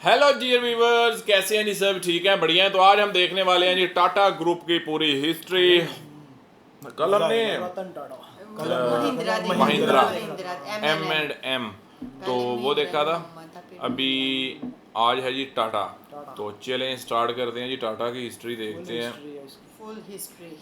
Hello dear viewers, कैसे हैं जी? सब ठीक हैं, बढ़िया हैं। तो आज हम देखने वाले हैं जी टाटा ग्रुप की पूरी हिस्ट्री। कल हमने महिंद्रा M&M तो वो देखा था। अभी आज है जी टाटा। तो चलें स्टार्ट करते हैं जी, टाटा की हिस्ट्री देखते हैं। फुल हिस्ट्री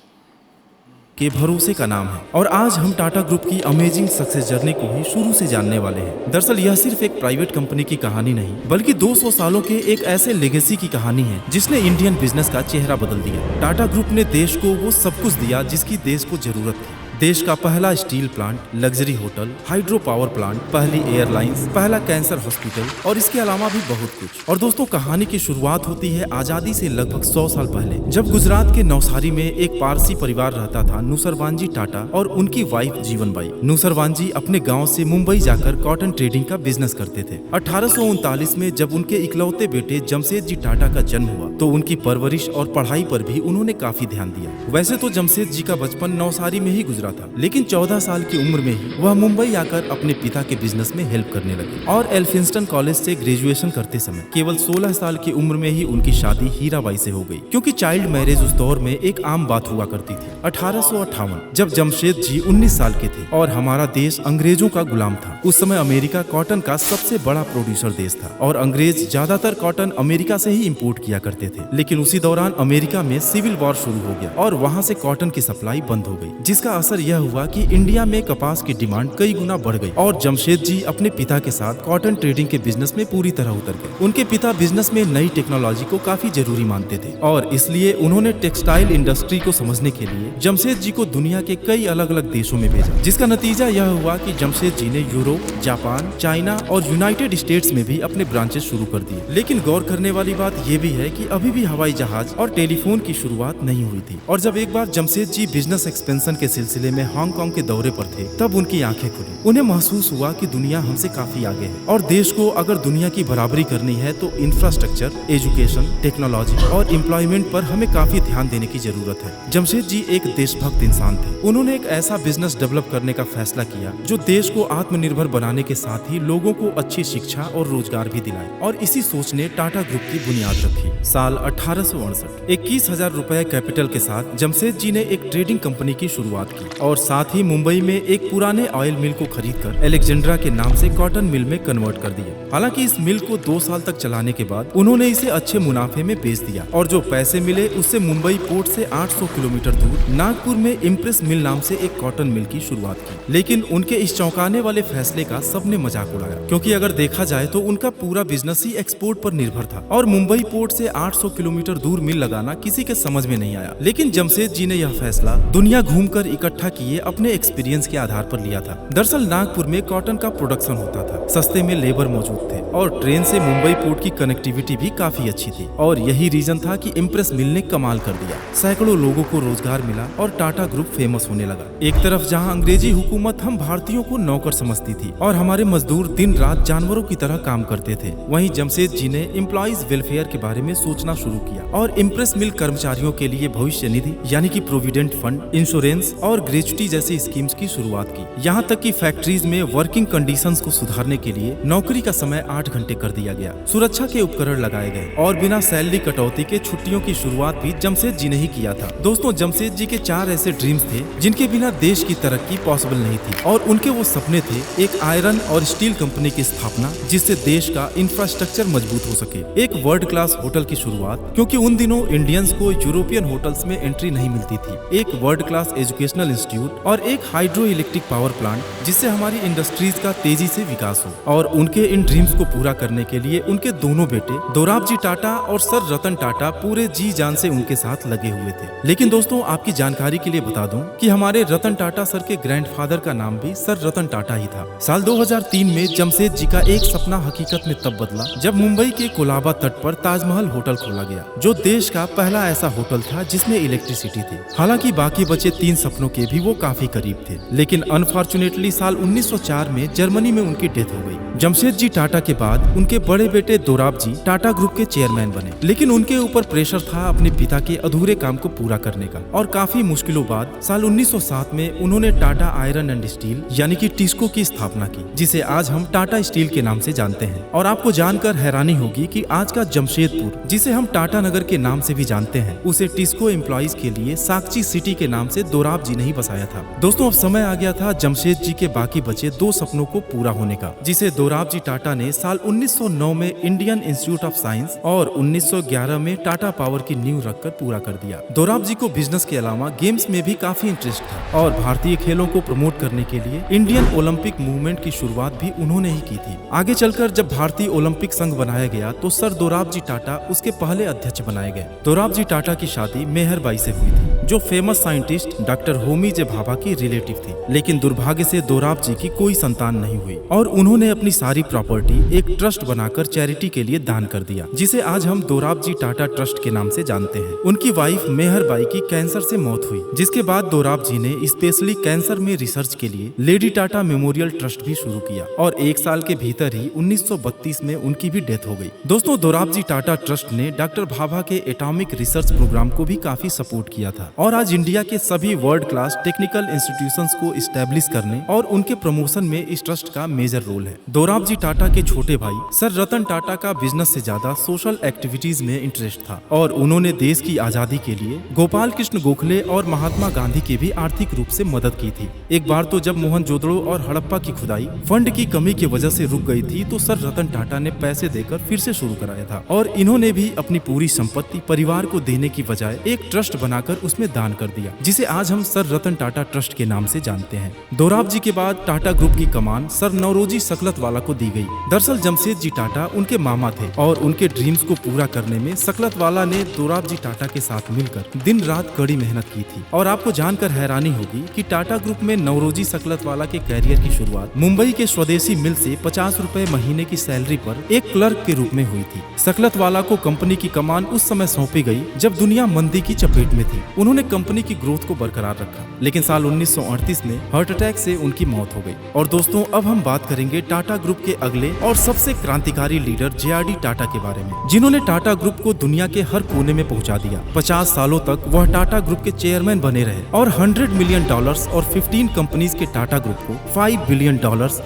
के भरोसे का नाम है और आज हम टाटा ग्रुप की अमेजिंग सक्सेस जर्नी को ही शुरू से जानने वाले हैं। दरअसल यह सिर्फ एक प्राइवेट कंपनी की कहानी नहीं बल्कि 200 सालों के एक ऐसे लेगेसी की कहानी है जिसने इंडियन बिजनेस का चेहरा बदल दिया। टाटा ग्रुप ने देश को वो सब कुछ दिया जिसकी देश को जरूरत थी। देश का पहला steel plant, luxury hotel, hydro power plant, पहली एयरलाइंस, पहला कैंसर हॉस्पिटल और इसके अलावा भी बहुत कुछ। और दोस्तों, कहानी की शुरुआत होती है आजादी से लगभग 100 साल पहले, जब गुजरात के नवसारी में एक पारसी परिवार रहता था, नुसरवानजी टाटा और उनकी वाइफ जीवनबाई। नुसरवानजी अपने गांव से मुंबई जाकर कॉटन ट्रेडिंग का बिजनेस करते थे। 1839 में जब उनके इकलौते बेटे जमशेदजी टाटा का जन्म हुआ तो उनकी परवरिश और पढ़ाई पर भी उन्होंने काफी ध्यान दिया। वैसे तो जमशेद जी का बचपन नवसारी में ही गुजरा था, लेकिन 14 साल की उम्र में ही वह मुंबई आकर अपने पिता के बिजनेस में हेल्प करने लगे और एल्फिंस्टन कॉलेज से ग्रेजुएशन करते समय केवल 16 साल की उम्र में ही उनकी शादी हीराबाई से हो गई, क्योंकि चाइल्ड मैरिज उस दौर में एक आम बात हुआ करती थी। 1858 जब जमशेद जी 19 साल के थे और हमारा देश अंग्रेजों का गुलाम था। उस समय अमेरिका कॉटन का सबसे बड़ा प्रोड्यूसर देश था और अंग्रेज ज्यादातर कॉटन अमेरिका से ही इम्पोर्ट किया करते थे। लेकिन उसी दौरान अमेरिका में सिविल वॉर शुरू हो गया और वहाँ से कॉटन की सप्लाई बंद हो गई, जिसका असर यह हुआ कि इंडिया में कपास की डिमांड कई गुना बढ़ गई और जमशेद जी अपने पिता के साथ कॉटन ट्रेडिंग के बिजनेस में पूरी तरह उतर गए। उनके पिता बिजनेस में नई टेक्नोलॉजी को काफी जरूरी मानते थे और इसलिए उन्होंने टेक्सटाइल इंडस्ट्री को समझने के लिए जमशेद जी को दुनिया के कई अलग अलग देशों में भेजा, जिसका नतीजा यह हुआ कि जमशेद जी ने यूरोप, जापान, चाइना और यूनाइटेड स्टेट्स में भी अपने ब्रांचेस शुरू कर दिए। लेकिन गौर करने वाली बात यह भी है कि अभी भी हवाई जहाज और टेलीफोन की शुरुआत नहीं हुई थी। और जब एक बार जमशेद जी बिजनेस एक्सपेंशन के सिलसिले में हांगकांग के दौरे पर थे, तब उनकी आंखें खुली। उन्हें महसूस हुआ कि दुनिया हमसे काफी आगे है और देश को अगर दुनिया की बराबरी करनी है तो इंफ्रास्ट्रक्चर, एजुकेशन, टेक्नोलॉजी और एम्प्लॉयमेंट पर हमें काफी ध्यान देने की जरूरत है। जमशेद जी एक देशभक्त इंसान थे। उन्होंने एक ऐसा बिजनेस डेवलप करने का फैसला किया जो देश को आत्मनिर्भर बनाने के साथ ही लोगों को अच्छी शिक्षा और रोजगार भी दिलाए, और इसी सोच ने टाटा ग्रुप की बुनियाद रखी। साल 1868 21,000 रुपए कैपिटल के साथ जमशेद जी ने एक ट्रेडिंग कंपनी की शुरुआत की और साथ ही मुंबई में एक पुराने ऑयल मिल को खरीदकर अलेक्जेंड्रा के नाम से कॉटन मिल में कन्वर्ट कर दिया। हालांकि इस मिल को 2 साल तक चलाने के बाद उन्होंने इसे अच्छे मुनाफे में बेच दिया और जो पैसे मिले उससे मुंबई पोर्ट से 800 किलोमीटर दूर नागपुर में इम्प्रेस मिल नाम से एक कॉटन मिल की शुरुआत की। लेकिन उनके इस चौंकाने वाले फैसले का सबने मजाक उड़ाया, क्योंकि अगर देखा जाए तो उनका पूरा बिजनेस ही एक्सपोर्ट पर निर्भर था और मुंबई पोर्ट से 800 किलोमीटर दूर मिल लगाना किसी के समझ में नहीं आया। लेकिन जमशेद जी ने यह फैसला दुनिया घूमकर इकट्ठा किए अपने एक्सपीरियंस के आधार पर लिया था। दरअसल नागपुर में कॉटन का प्रोडक्शन होता था, सस्ते में लेबर मौजूद थे और ट्रेन से मुंबई पोर्ट की कनेक्टिविटी भी काफी अच्छी थी और यही रीजन था कि इम्प्रेस मिल ने कमाल कर दिया। सैकड़ों लोगों को रोजगार मिला और टाटा ग्रुप फेमस होने लगा। एक तरफ जहां अंग्रेजी हुकूमत हम भारतीयों को नौकर समझती थी और हमारे मजदूर दिन रात जानवरों की तरह काम करते थे, वहीं जमशेद जी ने एम्प्लॉइज वेलफेयर के बारे में सोचना शुरू किया और इम्प्रेस मिल कर्मचारियों के लिए भविष्य निधि यानी कि प्रोविडेंट फंड, इंश्योरेंस और ग्रेच्युटी जैसी स्कीम्स की शुरुआत की। यहाँ तक कि फैक्ट्रीज में वर्किंग कंडीशंस को सुधारने के लिए नौकरी का समय 8 घंटे कर दिया गया, सुरक्षा के उपकरण लगाए गए और बिना सैलरी कटौती के छुट्टियों की शुरुआत भी जमशेद जी ने ही किया था। दोस्तों, जमशेद जी के 4 ऐसे ड्रीम्स थे जिनके बिना देश की तरक्की पॉसिबल नहीं थी और उनके वो सपने थे एक आयरन और स्टील कंपनी की स्थापना जिससे देश का इंफ्रास्ट्रक्चर मजबूत हो सके, एक वर्ल्ड क्लास होटल की शुरुआत क्योंकि उन दिनों इंडियंस को यूरोपियन होटल्स में एंट्री नहीं मिलती थी, एक वर्ल्ड क्लास एजुकेशनल इंस्टीट्यूट और एक हाइड्रो इलेक्ट्रिक पावर प्लांट जिससे हमारी इंडस्ट्रीज का तेजी से विकास हो। और उनके इन ड्रीम्स को पूरा करने के लिए उनके दोनों बेटे दोराबजी टाटा और सर रतन टाटा पूरे जी जान से उनके साथ लगे हुए थे। लेकिन दोस्तों, आपकी जानकारी के लिए बता दूं कि हमारे रतन टाटा सर के ग्रैंडफादर का नाम भी सर रतन टाटा ही था। साल 2003 में जमशेद जी का एक सपना हकीकत में तब बदला जब मुंबई के कोलाबा तट पर ताजमहल होटल खोला गया, जो देश का पहला ऐसा होटल था जिसमें इलेक्ट्रिसिटी थी। हालांकि बाकी बचे 3 सपनों के भी वो काफी करीब थे, लेकिन अनफॉर्चुनेटली साल 1904 में जर्मनी में उनकी डेथ हो गई। जमशेदजी टाटा के बाद उनके बड़े बेटे दोराबजी टाटा ग्रुप के चेयरमैन बने, लेकिन उनके ऊपर प्रेशर था अपने पिता के अधूरे काम को पूरा करने का, और काफी मुश्किलों बाद साल 1907 में उन्होंने टाटा आयरन एंड स्टील यानी कि टिस्को की स्थापना की, जिसे आज हम टाटा स्टील के नाम से जानते हैं। और आपको जानकर हैरानी होगी कि आज का जमशेदपुर, जिसे हम टाटा नगर के नाम से भी जानते हैं, उसे टिस्को एम्प्लॉइज के लिए साकची सिटी के नाम से दोराबजी ने ही बसाया था। दोस्तों, अब समय आ गया था जमशेदजी के बाकी बचे 2 सपनों को पूरा होने का, जिसे दोराबजी टाटा ने साल 1909 में इंडियन इंस्टीट्यूट ऑफ साइंस और 1911 में टाटा पावर की नींव रखकर पूरा कर दिया। दोराबजी को बिजनेस के अलावा गेम्स में भी काफी इंटरेस्ट था, और भारतीय खेलों को प्रमोट करने के लिए इंडियन ओलंपिक मूवमेंट की शुरुआत भी उन्होंने ही की थी। आगे चलकर जब भारतीय ओलंपिक संघ बनाया गया तो सर दोराबजी टाटा उसके पहले अध्यक्ष बनाए गए। दोराबजी टाटा की शादी मेहरबाई से हुई थी, जो फेमस साइंटिस्ट डॉक्टर होमी जे भाभा की रिलेटिव थी, लेकिन दुर्भाग्य से दोराबजी की कोई संतान नहीं हुई, और उन्होंने अपनी सारी प्रॉपर्टी एक ट्रस्ट बनाकर चैरिटी के लिए दान कर दिया, जिसे आज हम दोराबजी टाटा ट्रस्ट के नाम से जानते हैं। उनकी वाइफ मेहरबाई की कैंसर से मौत हुई, जिसके बाद दोराबजी ने स्पेशली कैंसर में रिसर्च के लिए लेडी टाटा मेमोरियल ट्रस्ट भी शुरू किया, और 1 साल के भीतर ही 1932 में उनकी भी डेथ हो गई। दोस्तों, दोराबजी टाटा ट्रस्ट ने डॉक्टर भाभा के एटॉमिक रिसर्च प्रोग्राम को भी काफी सपोर्ट किया था, और आज इंडिया के सभी वर्ल्ड क्लास टेक्निकल इंस्टीट्यूशंस को इस्टेब्लिश करने और उनके प्रमोशन में इस ट्रस्ट का मेजर रोल है। दोराबजी टाटा के छोटे भाई सर रतन टाटा का बिजनेस से ज्यादा सोशल एक्टिविटीज में इंटरेस्ट था, और उन्होंने देश की आजादी के लिए गोपाल कृष्ण गोखले और महात्मा गांधी की भी आर्थिक रूप से मदद की थी। एक बार तो जब मोहनजोदड़ो और हड़प्पा की खुदाई फंड की कमी की वजह से रुक गई थी, तो सर रतन टाटा ने पैसे देकर फिर से शुरू कराया था, और इन्होंने भी अपनी पूरी संपत्ति परिवार को देने की बजाय एक ट्रस्ट बनाकर उसमें दान कर दिया, जिसे आज हम सर रतन टाटा ट्रस्ट के नाम से जानते हैं। दोराबजी के बाद टाटा ग्रुप की कमान सर नौरोजी सकलतवाला को दी गई। दरअसल जमशेदजी टाटा उनके मामा थे, और उनके ड्रीम्स को पूरा करने में सकलतवाला ने दोराबजी टाटा के साथ मिलकर दिन रात कड़ी मेहनत की थी। और आपको जानकर हैरानी होगी कि टाटा ग्रुप में नौरोजी सकलतवाला के कैरियर की शुरुआत मुंबई के स्वदेशी मिल से 50 रुपए महीने की सैलरी पर एक क्लर्क के रूप में हुई थी। सकलतवाला को कंपनी की कमान उस समय सौंपी गई जब दुनिया मंदी की चपेट में थी। उन्होंने कंपनी की ग्रोथ को बरकरार रखा, लेकिन साल 1938 में हार्ट अटैक से उनकी मौत हो गई। और दोस्तों, अब हम बात करेंगे टाटा ग्रुप के अगले और सबसे क्रांतिकारी लीडर जे.आर.डी. टाटा के बारे में, जिन्होंने टाटा ग्रुप को दुनिया के हर कोने में पहुंचा दिया। 50 सालों तक वह टाटा ग्रुप के चेयरमैन बने रहे, और $100 मिलियन और 15 कंपनीज के टाटा ग्रुप को $5 बिलियन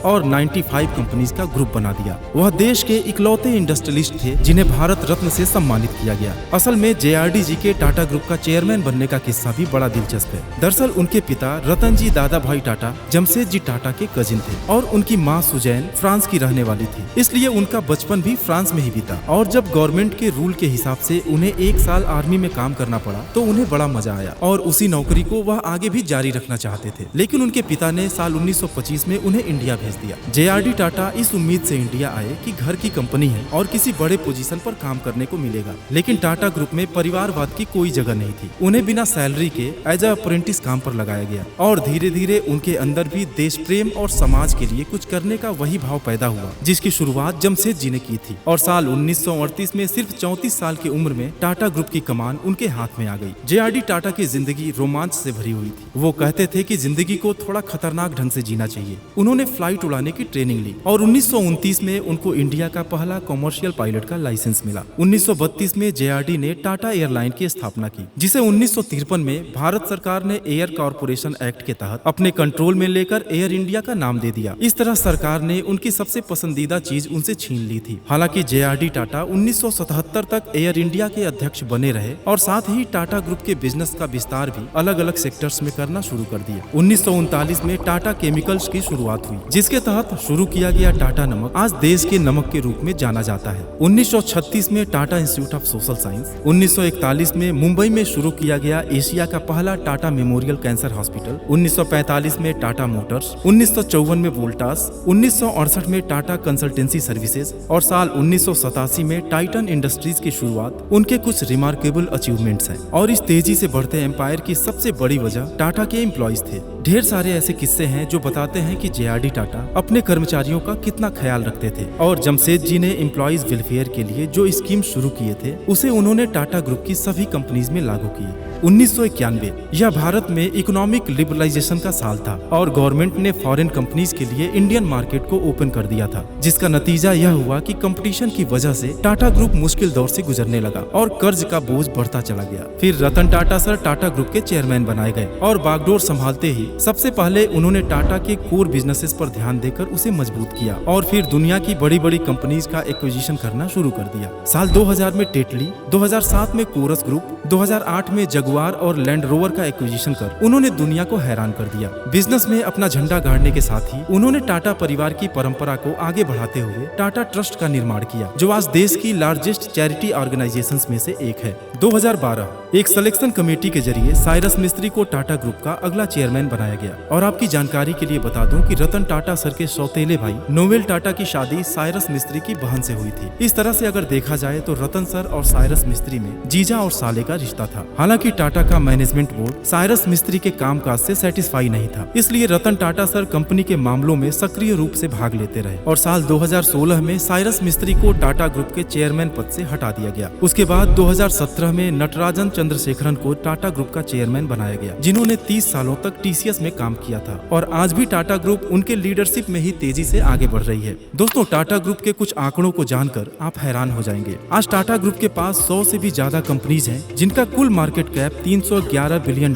और 95 कंपनीज का ग्रुप बना दिया। वह देश के इकलौते इंडस्ट्रियलिस्ट थे जिन्हें भारत रत्न से सम्मानित किया गया। असल में जे.आर.डी. जी के टाटा ग्रुप का चेयरमैन बनने का किस्सा भी बड़ा दिलचस्प है। दरअसल उनके पिता रतन जी दादा भाई टाटा जमशेदजी टाटा के कजिन थे, और उनकी माँ सुजैन फ्रांस की रहने वाली थी, इसलिए उनका बचपन भी फ्रांस में ही बीता। और जब गवर्नमेंट के रूल के हिसाब से उन्हें 1 साल आर्मी में काम करना पड़ा, तो उन्हें बड़ा मजा आया, और उसी नौकरी को वह आगे भी जारी रखना चाहते थे। लेकिन उनके पिता ने साल 1925 में उन्हें इंडिया भेज दिया। जे.आर.डी. टाटा इस उम्मीद से इंडिया आए कि घर की कंपनी है और किसी बड़े पोजीशन पर काम करने को मिलेगा, लेकिन टाटा ग्रुप में परिवारवाद की कोई जगह नहीं थी। उन्हें बिना सैलरी के एज अ अप्रेंटिस काम पर लगाया गया, और धीरे धीरे उनके अंदर भी देश प्रेम और समाज के लिए कुछ करने का वही भाव पैदा हुआ, जिसकी शुरुआत जमशेद जी ने की थी। और साल 1938 में सिर्फ 34 साल की उम्र में टाटा ग्रुप की कमान उनके हाथ में आ गई। जे.आर.डी. टाटा की जिंदगी रोमांच से भरी हुई थी। वो कहते थे कि जिंदगी को थोड़ा खतरनाक ढंग से जीना चाहिए। उन्होंने फ्लाइट उड़ाने की ट्रेनिंग ली, और 1929 में उनको इंडिया का पहला कॉमर्शियल पायलट का लाइसेंस मिला। 1932 में जे.आर.डी. ने टाटा एयरलाइन की स्थापना की, जिसे 1953 में भारत सरकार ने एयर कॉर्पोरेशन एक्ट के तहत अपने कंट्रोल में लेकर एयर इंडिया का नाम दे दिया। इस तरह सरकार ने उनकी सबसे पसंदीदा चीज उनसे छीन ली थी। हालांकि जे.आर.डी. टाटा 1977 तक एयर इंडिया के अध्यक्ष बने रहे, और साथ ही टाटा ग्रुप के बिजनेस का विस्तार भी अलग अलग सेक्टर्स में करना शुरू कर दिया। 1939 में टाटा केमिकल्स की शुरुआत हुई, जिसके तहत शुरू किया गया टाटा नमक आज देश के नमक के रूप में जाना जाता है। 1936 में Tata institute of social science, 1941 में मुंबई में शुरू किया गया एशिया का पहला टाटा मेमोरियल कैंसर हॉस्पिटल, 1945 में टाटा मोटर्स, 1954 में वोल्टास, 1968 में टाटा कंसल्टेंसी सर्विसेज, और साल 1987 में टाइटन इंडस्ट्रीज की शुरुआत उनके कुछ रिमार्केबल अचीवमेंट्स हैं। और इस तेजी से बढ़ते एम्पायर की सबसे बड़ी वजह टाटा के एम्प्लॉइज थे। ढेर सारे ऐसे किस्से हैं जो बताते हैं कि JRD टाटा अपने कर्मचारियों का कितना ख्याल रखते थे और जमशेद जी ने एम्प्लॉइज वेलफेयर के लिए जो स्कीम शुरू किए थे उसे उन्होंने टाटा ग्रुप की सभी कंपनीज में लागू किए। 1991 यह भारत में इकोनॉमिक लिबरलाइजेशन का साल था और गवर्नमेंट ने फॉरेन कंपनीज के लिए इंडियन मार्केट को ओपन कर दिया था, जिसका नतीजा यह हुआ कि कंपटीशन की वजह से टाटा ग्रुप मुश्किल दौर से गुजरने लगा और कर्ज का बोझ बढ़ता चला गया। फिर रतन टाटा सर टाटा ग्रुप के चेयरमैन बनाए गए और बागडोर संभालते ही सबसे पहले उन्होंने टाटा के कोर बिजनेसेस पर ध्यान देकर उसे मजबूत किया और फिर दुनिया की बड़ी बड़ी कंपनीज का एक्विजिशन करना शुरू कर दिया। साल 2000 में टेटली, 2007 में कोरस ग्रुप, 2008 में जगुआर और लैंड रोवर का एक्विजिशन कर उन्होंने दुनिया को हैरान कर दिया। बिजनेस में अपना झंडा गाड़ने के साथ ही उन्होंने टाटा परिवार की परंपरा को आगे बढ़ाते हुए टाटा ट्रस्ट का निर्माण किया, जो आज देश की लार्जेस्ट चैरिटी ऑर्गेनाइजेशंस में से एक है। 2012 एक सिलेक्शन कमेटी के जरिए साइरस मिस्त्री को टाटा ग्रुप का अगला चेयरमैन बनाया गया। और आपकी जानकारी के लिए बता दूं कि रतन टाटा सर के सौतेले भाई नोवेल टाटा की शादी साइरस मिस्त्री की बहन से हुई थी। इस तरह से अगर देखा जाए तो रतन सर और साइरस मिस्त्री में जीजा और साले का रिश्ता था। हालांकि टाटा का मैनेजमेंट बोर्ड साइरस मिस्त्री के कामकाज से सेटिस्फाई नहीं था, इसलिए रतन टाटा सर कंपनी के मामलों में सक्रिय रूप से भाग लेते रहे और साल 2016 में साइरस मिस्त्री को टाटा ग्रुप के चेयरमैन पद से हटा दिया गया। उसके बाद 2017 में नटराजन चंद्रशेखरन को टाटा ग्रुप का चेयरमैन बनाया गया, जिन्होंने 30 सालों तक TCS में काम किया था और आज भी टाटा ग्रुप उनके लीडरशिप में ही तेजी से आगे बढ़ रही है। दोस्तों, टाटा ग्रुप के कुछ आंकड़ों को जानकर आप हैरान हो जाएंगे। आज टाटा ग्रुप के पास 100 से भी ज्यादा कंपनीज हैं, जिनका कुल मार्केट कैप $311 बिलियन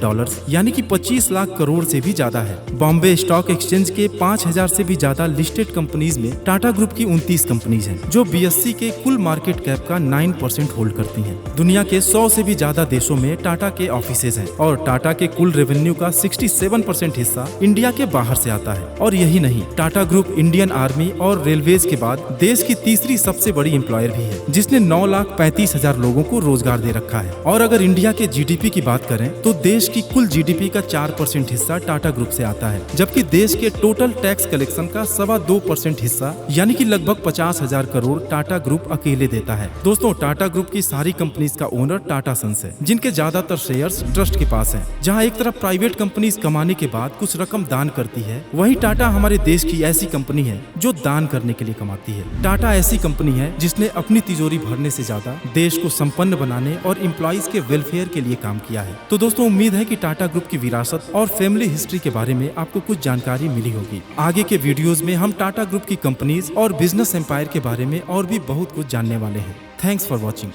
यानी कि 25 लाख करोड़ से भी ज्यादा है। बॉम्बे स्टॉक एक्सचेंज के 5000 से भी ज्यादा लिस्टेड कंपनीज में टाटा ग्रुप की 29 कंपनीज हैं, जो BSE के कुल मार्केट कैप का 9% होल्ड करती हैं। दुनिया के 100 से भी ज्यादा देशों में टाटा के ऑफिसेज हैं और टाटा के कुल रेवेन्यू का 67% हिस्सा इंडिया के बाहर से आता है। और यही नहीं, टाटा ग्रुप इंडियन आर्मी और रेलवेज के बाद देश की तीसरी सबसे बड़ी एम्प्लॉयर भी है, जिसने 9,35,000 लोगों को रोजगार दे रखा है। और अगर इंडिया के GDP की बात करें तो देश की कुल GDP का 4% हिस्सा टाटा ग्रुप से आता है, जबकि देश के टोटल टैक्स कलेक्शन का 2.25% हिस्सा यानी कि लगभग 50,000 करोड़ टाटा ग्रुप अकेले देता है। दोस्तों, टाटा ग्रुप की सारी कंपनीज का ओनर टाटा सन्स है, जिनके ज्यादातर शेयर्स ट्रस्ट के पास हैं। जहां एक तरफ प्राइवेट कंपनीज कमाने के बाद कुछ रकम दान करती है, वहीं टाटा हमारे देश की ऐसी कंपनी है जो दान करने के लिए कमाती है। टाटा ऐसी कंपनी है जिसने अपनी तिजोरी भरने से ज्यादा देश को संपन्न बनाने और एम्प्लॉइज के वेलफेयर के लिए काम किया है। तो दोस्तों, उम्मीद है कि टाटा ग्रुप की विरासत और फैमिली हिस्ट्री के बारे में आपको कुछ जानकारी मिली होगी। आगे के वीडियोस में हम टाटा ग्रुप की कंपनीज और बिजनेस एम्पायर के बारे में और भी बहुत कुछ जानने वाले हैं। Thanks for watching.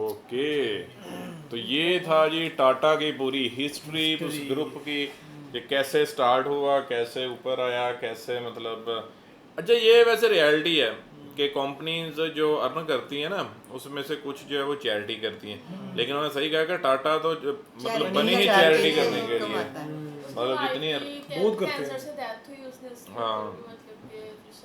ओके, तो ये था जी टाटा की पूरी हिस्ट्री, उस ग्रुप की, ये कैसे स्टार्ट हुआ, कैसे ऊपर आया, कैसे मतलब। अच्छा, ये वैसे रियलिटी है कि कंपनीज जो अर्न करती हैं ना, उसमें से कुछ जो है वो चैरिटी करती हैं, लेकिन उन्होंने सही कहा कि टाटा तो मतलब बनी ही चैरिटी करने के लिए, मतलब जितनी बहुत करते हैं। हाँ,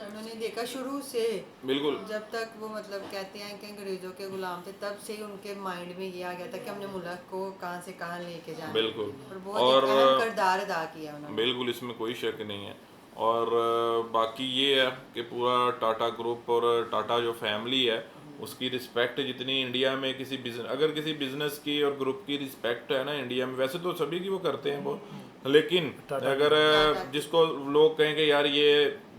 उन्होंने देखा शुरू से, बिल्कुल, जब तक वो मतलब कहते हैं कि अंग्रेजों के गुलाम थे, तब से ही उनके माइंड में ये आ गया था कि हमने मुल्क को कहाँ से कहाँ लेके जाना। बिल्कुल, और बहुत अहम किरदार अदा किया उन्होंने, बिल्कुल, इसमें कोई शक नहीं है। और बाकी ये है कि पूरा टाटा ग्रुप और टाटा जो फैमिली है उसकी रिस्पेक्ट जितनी इंडिया में किसी बिजनेस, अगर किसी बिजनेस की और ग्रुप की रिस्पेक्ट है ना इंडिया में, वैसे तो सभी की वो करते हैं वो, लेकिन अगर जिसको लोग कहें कि यार ये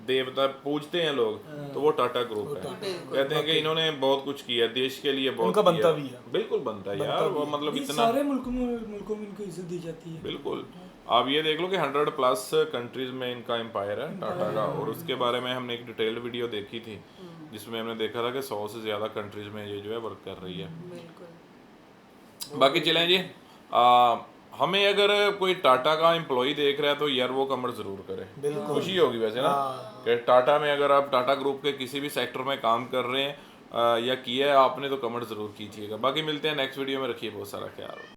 देवता पूजते हैं लोग, तो वो टाटा ग्रुप है। कहते हैं कि इन्होंने बहुत कुछ किया देश के लिए, बहुत बनता भी है, बिल्कुल बनता है यार वो, मतलब इतना सारे मुल्कों में इनको इज्जत दी जाती है। बिल्कुल, आप ये देख लो कि 100+ कंट्रीज में इनका एम्पायर है टाटा का, और उसके बारे में हमने एक डिटेल्ड वीडियो देखी थी जिसमें हमने देखा था कि 100 से ज़्यादा कंट्रीज में ये जो है वर्क कर रही है। बाकी चलें जी, हमें अगर कोई टाटा का एम्प्लॉय देख रहा है तो यार वो कमेंट जरूर करे, खुशी होगी वैसे ना कि टाटा में अगर आप टाटा ग्रुप के किसी भी सेक्टर में काम कर रहे हैं या किया है आपने, तो कमेंट जरूर कीजिएगा। बाकी मिलते हैं नेक्स्ट वीडियो में, रखिए बहुत सारा ख्याल।